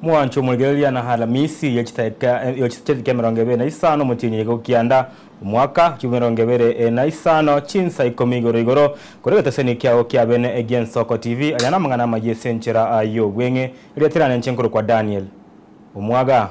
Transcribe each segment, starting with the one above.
Mwancho mulgelia na Halamisi yochiteka mirongo na isano mutinyi gukianda mwaka cy'imirongo na isano chinsa ikomigoro igoro kuri gateseni kyao kya bene against Soko TV ayana mangana majesenchera ayo gwenge iliatirana nchenkuru kwa Daniel umwaga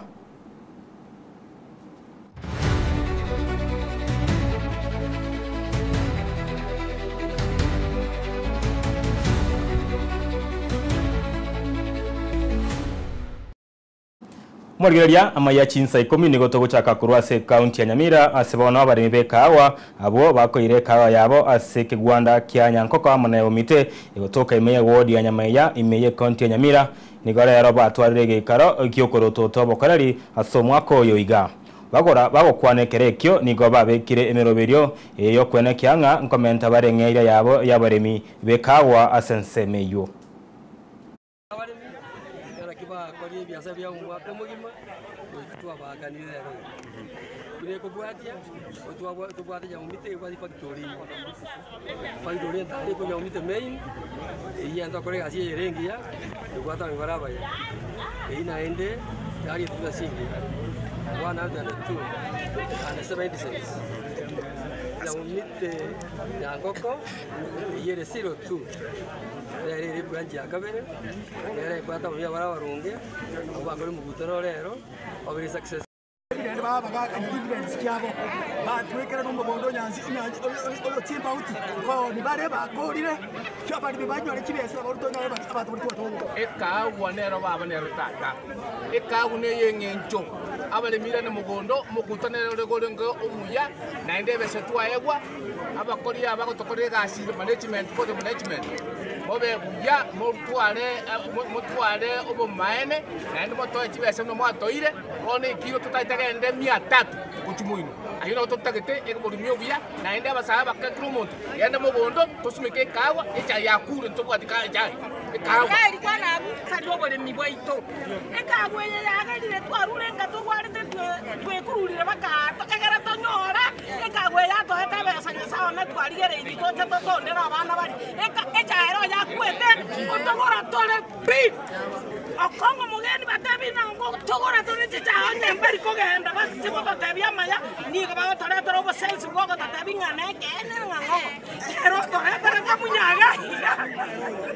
Mwargeria amaya chinsa ikomi nigoto guchaka kurwase county ya Nyamira asebona abarimi bekawa abo bakoire kawa yabo aseke Rwanda kya Nyankoko amana yomite igotoka imeye ward ya Nyamaya imeye county ya Nyamira nigara ya roba atwarege karo kyokoroto tobo karari asomwako yoiga bagora bagokwanekere kyo nigo babekire emeroberio yo kwenekyanga nkomenta barengeira yabo yabarimi bekawa asensemeyo biasabia umwaka mugima twabaganire rero bire kubwatia tubwate ya umite kwa factory ndari ko umite main iyanda kore asi yerengia tubwata mibaraba ya ina ende dari tunasingi 102 and 76 ya umite ya ngoko yere 02 Yari branch ya kabere yari kwata mu yabara barunge ubangore mu gutoro rero obiri success baba baka dividends kyabo batwekera no mubondo nyanzi timba uti ko ni bare bakorire cyaba ni banywa kibese baruto nawe abantu baruto eka wanero baba nero tata eka une yengencho abale mirane mugondo mugutanero regorengo umuya na ndebe setwa egwa abakori abagotokore gasi management for the management mobe ya mutware obo maene na ndi moto ekibese no mwatoire one kiro tutaitagende 300 kuchumuino ayino tutagete ekobulimi obuya na ndi abasaba bakakrumuntu yende mugondo tusumike kawa echa yakure ntobwatika echa kawa kali kwana sadobole mibwaito ekagweye yagalire twarurenga tugwarite twekururire bakato egera tonyora ekagweye atoeta besa nyasawa na twarigere igitote totondera abana bari echa ero yakwete otogora tole pi okongo mugeni batabi nango togora tole chichaone mbari kogenda basibo batabia maya nigo bagotore toro bosensi gogo tatabi ngane kene ngango ero tore tore kamunyaga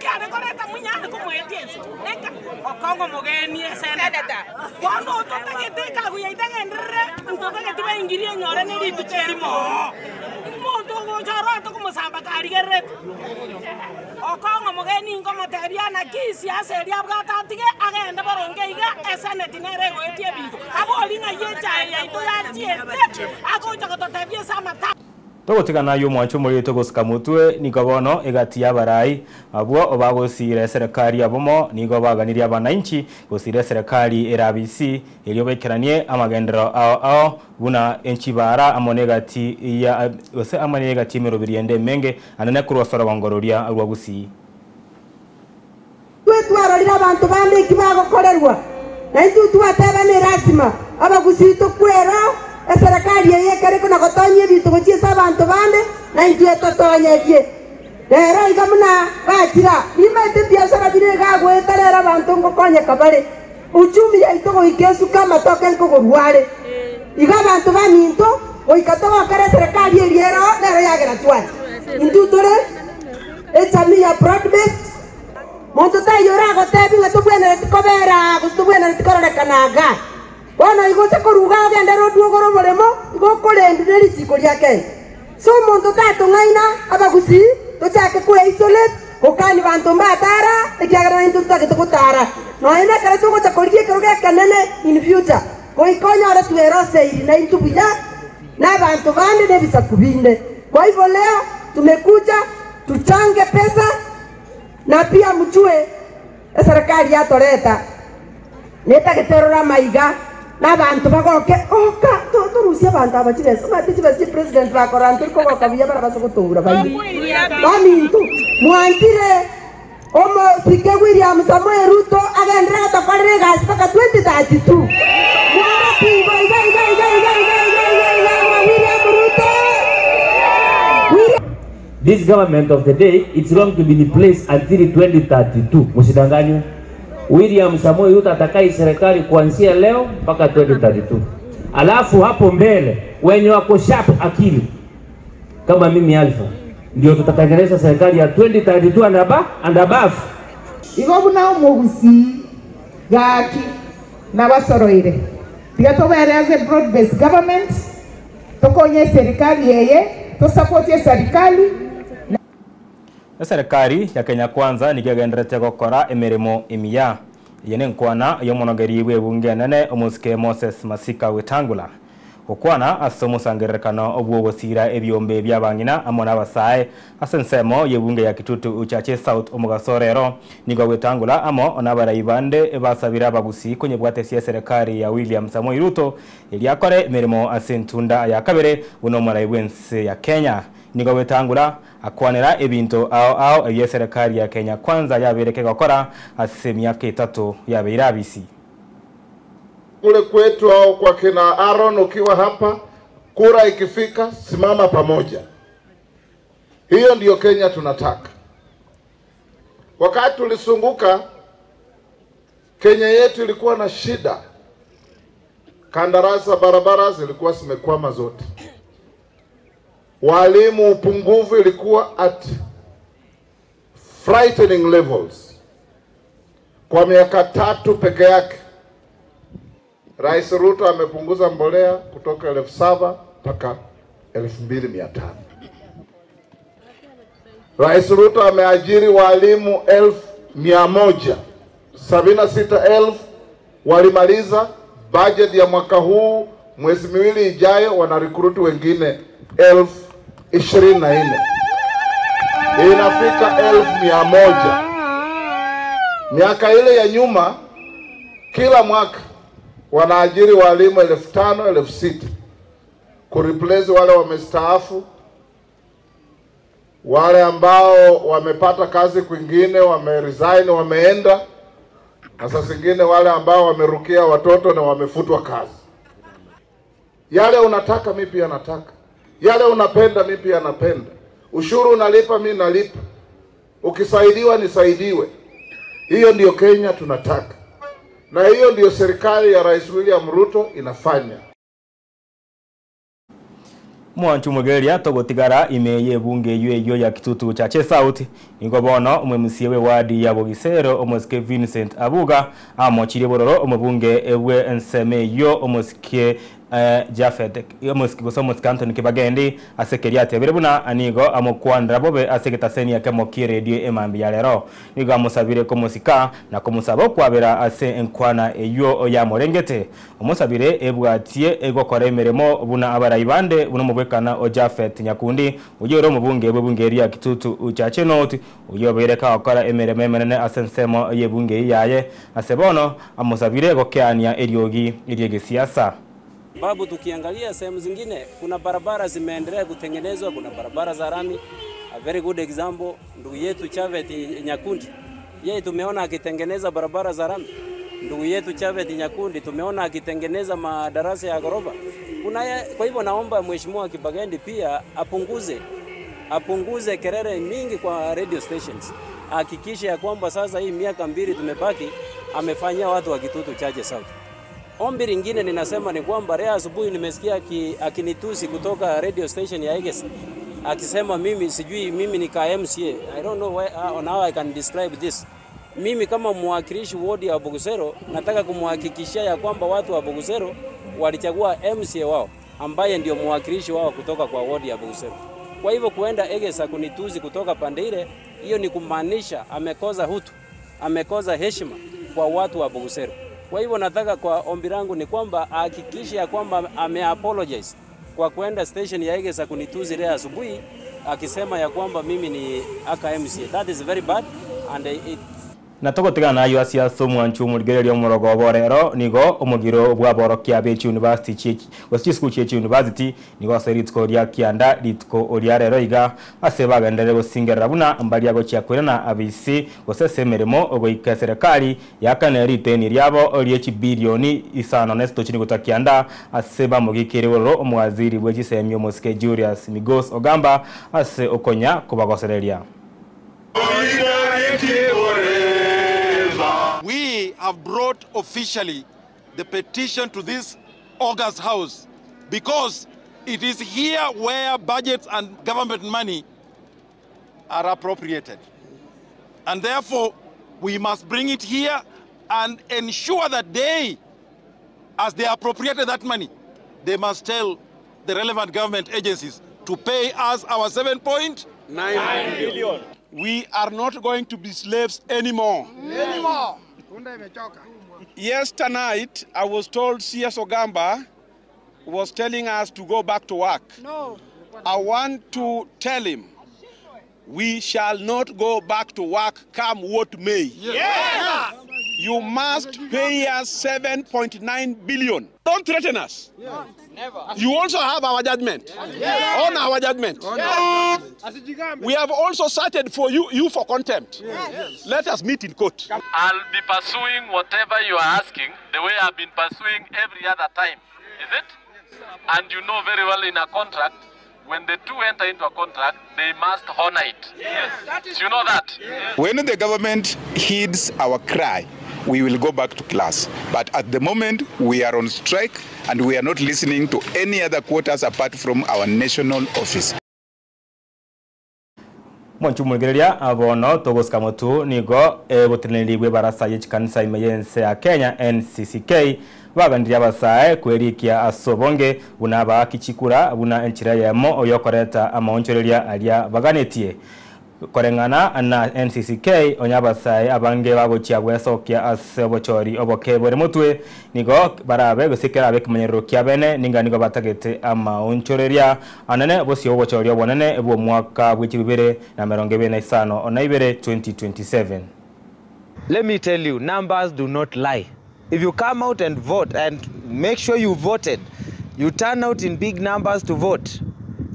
kare koreta munyane kumwetiesi eka okongo mugeni seneta kwano totagete kaguya itagendere totagete baingirie nyore ni ritucherimo muntu gojara to kumusamba karigere okongo mugeni ngoma tebiana kisi aseria bwatatige agenda barongeiga eseneti nerego etie bintu abolinga yecha ya ito ya tiete akocha kototebie samata Togotigana yo mwancho muri togosika mutwe nigobono egati yabarai abwo obagosire serikali abomo nigo baganiria abananchi gosire serikali erabisi eliobekeranie amagendero ao buna enchibara amonegati ya ose amonegati merobiriende menge anane kurosora bangororia rwagusi twetwararira abantu bande kibagokorerwa na itu twateba ni rasima abagusito kwera serikali yekere kuna gotonyie bitu gochiesa abantu bande na itwe totonyebie rero igamuna bachira nimete biashara bire gagweterera abantu ngokonye kabare uchumi ya ito goikesu kama token kogorware iga abantu baminto goikatoga kare serikali eriero rero yagera twati intutore echami ya broad based monto tayora gotebi ngatubwene tikobera gustubwene tikorore kanaga Bona igose koruga genda roduogoro moremo igokorendire riciko ryake so muntu tatungaina abagusi tochake ku isolate kokani bantu mbatara ekiagara into tutake gutara no ene kare tugo chakorie keruga kanene in future koikonya ora tuerose iri na intubuya na bantu bande ne bisakubinde kwa hivyo leo tumekuja tuchange pesa na pia mjue serikali yatoreta neta keterora maiga na bantu bagoke oka to rusia bantu abachibese batibese president bakorantu ko bakabiya barabaso gutungura bamintu mwantire omo sike William Samuel Ruto agendera tokorere gas paka 2032 mwara pingo iga William Ruto. This government of the day, it's wrong to be in place until 2032. Musidanganywe. William Samoei Ruto atakai serikali kuanzia leo mpaka 2032. Alafu hapo mbele wenye wako sharp akili kama mimi Alpha ndio tutatengeneza serikali ya 2032 and above. Igo na umugusi gaki na basoroire. Tiga tobereze broad based government. Tokonye serikali yeye, to support serikali. Serikali ya Kenya Kwanza nikigenderete gukora emirimo imiya yene nkwana yo monogeri webunge nene omusike Moses Masika Wetangula okwana asomusangerekano obwogosira ebyombe byabangina amona basaye asensemo yebunge ya Kitutu Uchache South omugasorero nigo Wetangula amo onabarayibande basabira bagusi kunye bwatesiye serikali ya William Samoei Ruto eliakore emirimo asentunda ya kabere buno murayibwense ya Kenya nigo Wetangula akwanira ebintu ao ya serikali ya Kenya Kwanza yabereke gukora ase myaka 3 yabeira abisi kule kwetu au kwa kina Aaron. Ukiwa hapa, kura ikifika, simama pamoja. Hiyo ndiyo Kenya tunataka. Wakati tulisunguka, Kenya yetu ilikuwa na shida. Kandarasi za barabara zilikuwa zimekwama zote. Walimu upungufu ilikuwa at frightening levels. Kwa miaka 3 peke yake, Rais Ruto amepunguza mbolea kutoka 7,000 mpaka 2,500. Rais Ruto ameajiri walimu 1,100. 76,000 walimaliza. Budget ya mwaka huu mwezi miwili ijayo wana recruit wengine 24,000. Inafika 1,100. Miaka ile ya nyuma kila mwaka wanaajiri walimu 5,000, 6,000 kureplace wale wamestaafu, wale ambao wamepata kazi kwingine wameresign wameenda, na sasa zingine wale ambao wamerukia watoto na wamefutwa kazi. Yale unataka mimi pia nataka, yale unapenda mimi pia napenda. Ushuru unalipa mimi nalipa, ukisaidiwa nisaidiwe. Hiyo ndiyo Kenya tunataka. Na hiyo ndiyo serikali ya Rais William Ruto inafanya. Mwanchu mugeria togotigara imeye bunge yo ya Kitutu Uchache South ingobono umwemusiwe wadi ya Bogisero omoske Vincent Abuga amochire bororo omubunge ewe enseme yo omoske Jafet omoske gosomos Anthony Kibagendi asekeria tebiribuna anigo amokwandra bobe asegetaseni yake moki radio emambi ya lero nigo amusabire komosika na komusabo kwabera ase enkwana eyo ya morengete omusabire ebwatie egokora emeremo buna abarayibande buno mubekana o Jafet Nyakundi uyoro mubunge bwebunge ya Kitutu Uchache North uyobereka akora emeremo menene asensemo yebunge yaye asebono amusabire gokeania eriogi iriege siasa. Babu, tukiangalia sehemu zingine kuna barabara zimeendelea kutengenezwa, kuna barabara za rami. A very good example, ndugu yetu Jafet Nyakundi, yeye tumeona akitengeneza barabara za rami. Ndugu yetu Jafet Nyakundi tumeona akitengeneza madarasa ya ghorofa. Kwa hivyo naomba Mheshimiwa Kibagendi pia apunguze kelele mingi kwa radio stations. Hakikisha ya kwamba sasa hii miaka 2 tumebaki amefanyia watu wa Kitutu Uchache South. Ombi lingine ninasema ni kwamba leo asubuhi nimesikia akinitusi kutoka radio station ya Eges akisema mimi ni KMCA. I don't know how I can describe this. Mimi kama mwakilishi ward ya Bogosero nataka kumhakikishia ya kwamba watu wa Bogosero walichagua MCA wao ambaye ndio mwakilishi wao kutoka kwa ward ya Bogosero. Kwa hivyo kuenda Eges kunitusi kutoka pande ile, hiyo ni kumaanisha amekoza hutu, amekoza heshima kwa watu wa Bogosero. Kwa hivyo nataka kwa ombi langu ni kwamba hakikisha ya kwamba ameapologize kwa kwenda station ya Eges kunituzi leo asubuhi akisema ya kwamba mimi ni AKMC. That is very bad and Natoko tigana yo asiaso mwanchu murigererio morogo borero nigo omugiro bwa borokia Bechi University Cheki West School Cheki University nigo seritko ria kianda litko oria rero iga asebaga ndere gusingera buna ambali yago cyakwirana abisi gosesemeremo ogoika serikali yakane riteni ryabo oriechi bilioni 5 nesto chini gutakianda aseba mugikiriro omwaziri bwegisemyo Moske Julius Migos Ogamba ase okonya kubagosereria. We have brought officially the petition to this August House because it is here where budgets and government money are appropriated. And therefore, we must bring it here and ensure that they, as they appropriated that money, they must tell the relevant government agencies to pay us our 7.9 billion. We are not going to be slaves anymore. Yesterday night, I was told CS Ogamba was telling us to go back to work. No. I want to tell him, we shall not go back to work come what may. Yes. You must pay us 7.9 billion. Don't threaten us. Yes. Never. You also have our judgment. Yes. On our judgment. Yes. We have also cited for you for contempt. Yes. Let us meet in court. I'll be pursuing whatever you are asking the way I've been pursuing every other time. Is it? And you know very well in a contract, when the two enter into a contract, they must honor it. Yes. You know that? Yes. When the government heeds our cry, we will go back to class. But at the moment, we are on strike and we are not listening to any other quarters apart from our national office. Mwanchumuligeria abono togoska motu nigo botenelibwe barasa yichikanisa imeyense ya Kenya NCCK bagandiria basae kwerikia asobonge bunaba kichikura buna enchira yemo oyokoreta amaonchoreria alia baganetie korengana na NCCK onyabasae abange babochia bwesokia asebochori oboke bore mutwe nigo barabe gosikera abekmenyero kiabene ninga nigo batagete amaonchoreria anane bosio obochori obonene ebo mwaka bw'ikibere na 2025 onaibere 2027. Let me tell you, numbers do not lie. If you come out and vote and make sure you voted, you turn out in big numbers to vote,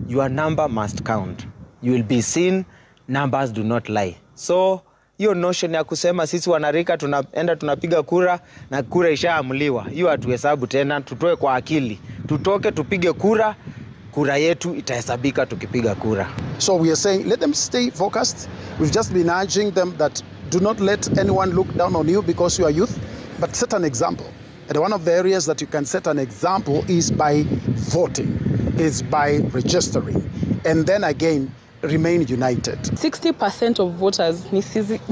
your number must count. You will be seen. Numbers do not lie. So, hiyo notion ya kusema sisi wanarika tunaenda tunapiga kura na kura ishaamuliwa. Hiyo hatuhesabu tena, tutoe kwa akili. Tutoke tupige kura, kura yetu itahesabika tukipiga kura. So we are saying let them stay focused. We've just been urging them that do not let anyone look down on you because you are youth, but set an example. And one of the areas that you can set an example is by voting, is by registering. And then again, remain united. 60% of voters ni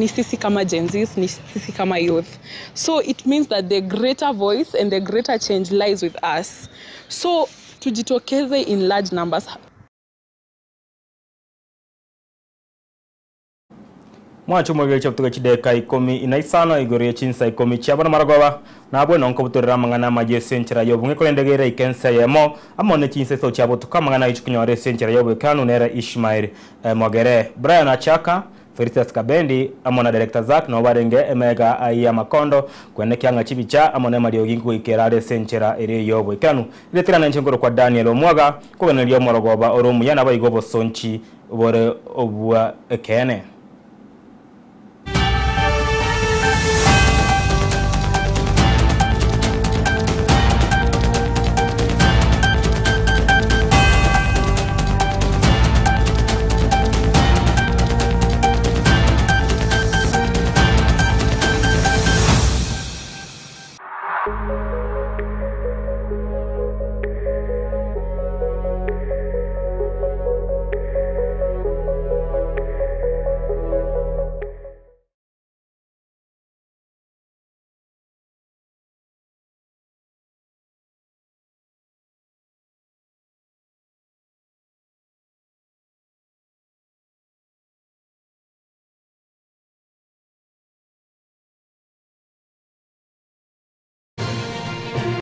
sisi kama Gen Zs, ni sisi kama youth. So it means that the greater voice and the greater change lies with us. So tujitokeze in large numbers. Mwacho mwageli chaptuga chideka 10 inaisano igoriye chinsa 10 chabona maragoba nabwe nonko butorera mangana maje senchera yo bunge kolendegera ikensa yemo amone chinsa so chabo tukamangana ichukunyore senchera yo bekanu nera Ishmael Mogere Brian Achaka Felicitas Kabendi amona director Zak no barenge emega aya makondo kwene kyanga chibicha amone mario gingu ikerare senchera ere yo bekanu letera nanchengoro kwa Daniel Omwaga ko benelio morogoba oromu yana bayigobo sonchi bore obwa ekene